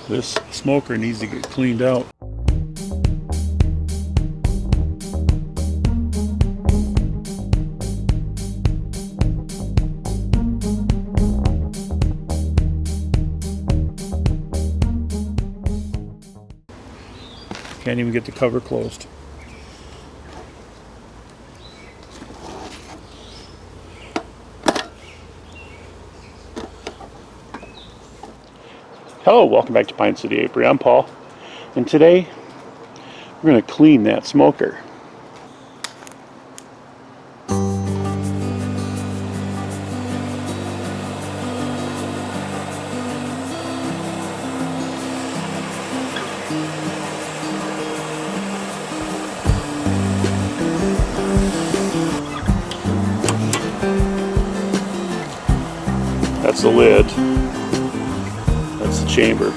This smoker needs to get cleaned out. Can't even get the cover closed. Hello, welcome back to Pine City Apiary. I'm Paul, and today we're going to clean that smoker. That's the lid. That's the chamber.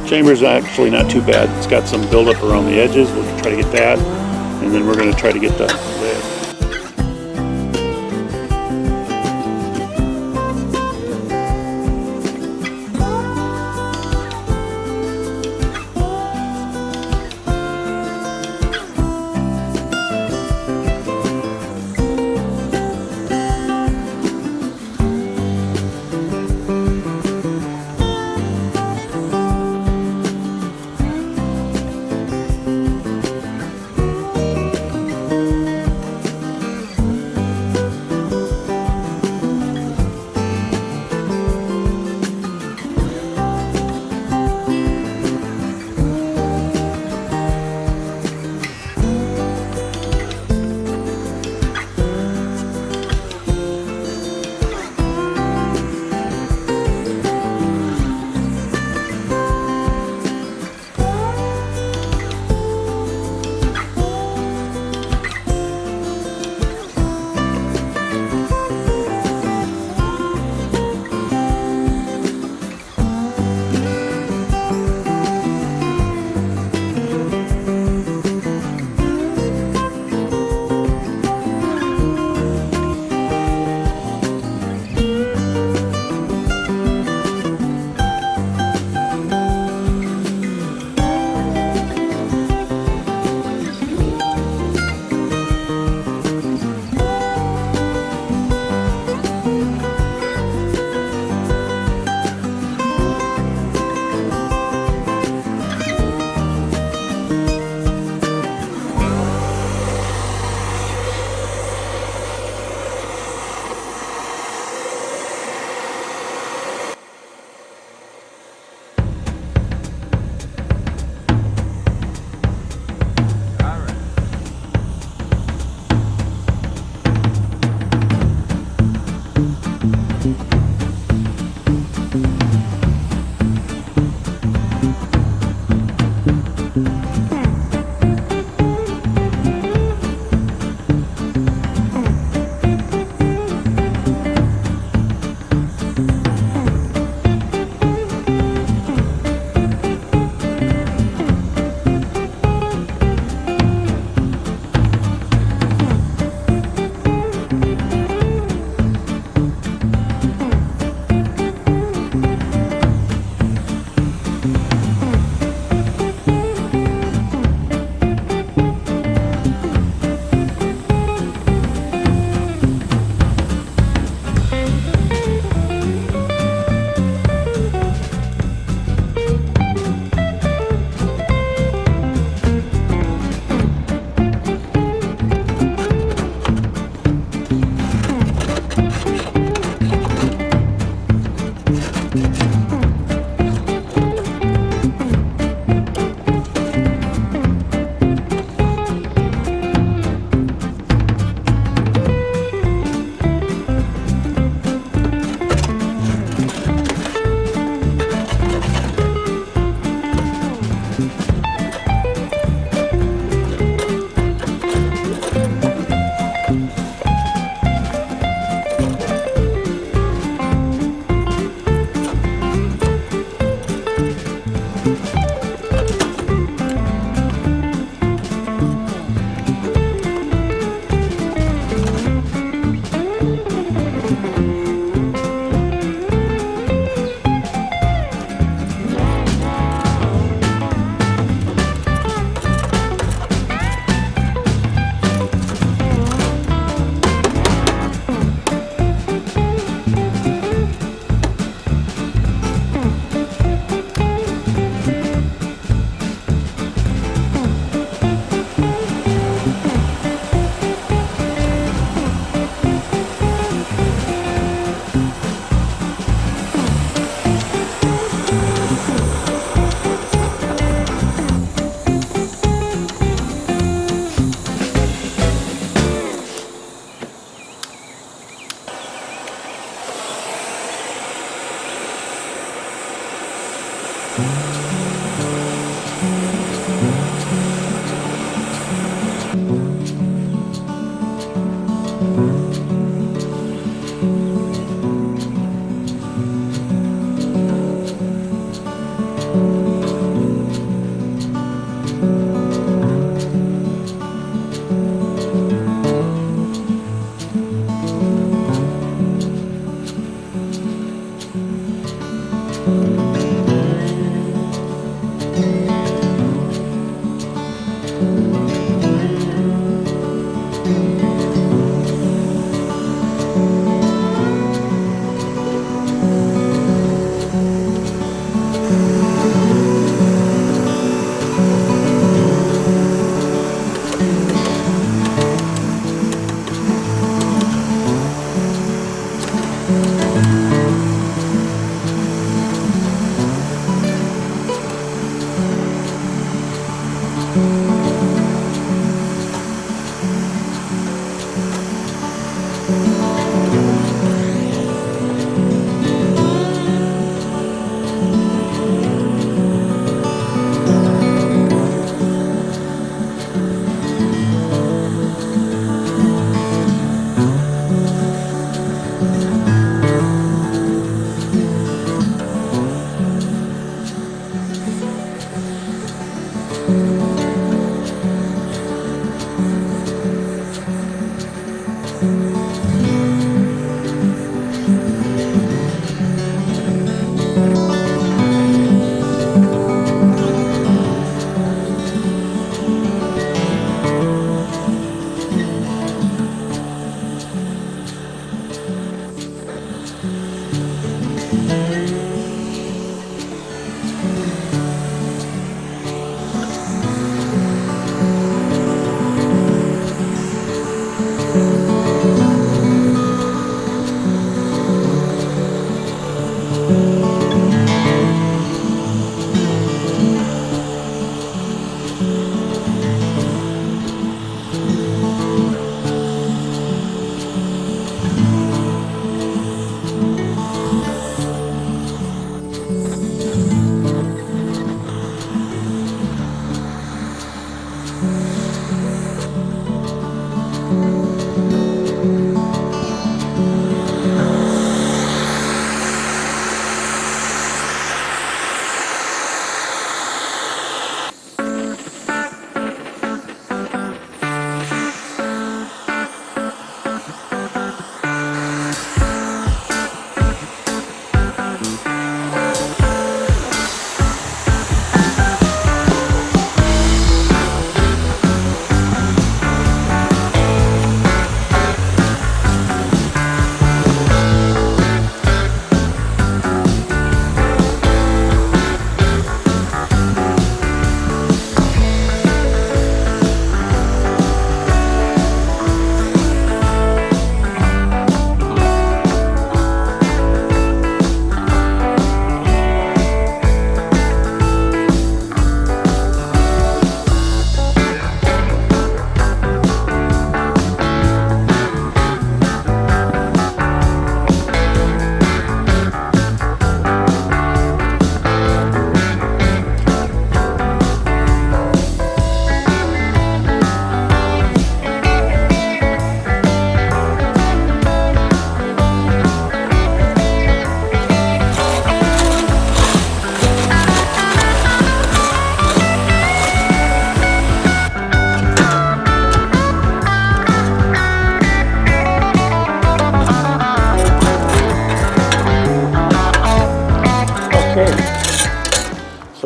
Chamber's actually not too bad. It's got some buildup around the edges. We'll try to get that, and then we're going to try to get the lid.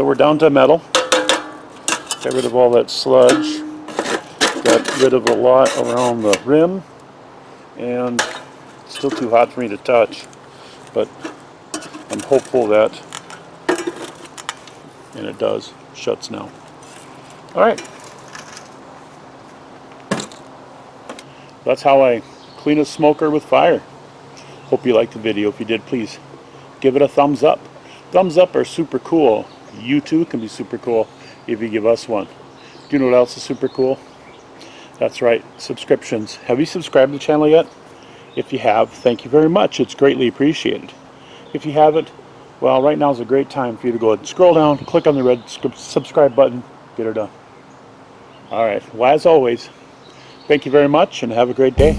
So we're down to metal. Got rid of all that sludge. Got rid of a lot around the rim. And it's still too hot for me to touch. But I'm hopeful that, and it does, shuts now. Alright. That's how I clean a smoker with fire. Hope you liked the video. If you did, please give it a thumbs up. Thumbs up are super cool. You too can be super cool if you give us one. Do you know what else is super cool? That's right, subscriptions. Have you subscribed to the channel yet? If you have, thank you very much. It's greatly appreciated. If you haven't, well, right now is a great time for you to go ahead and scroll down, click on the red subscribe button, get her done. All right, well, as always, thank you very much and have a great day.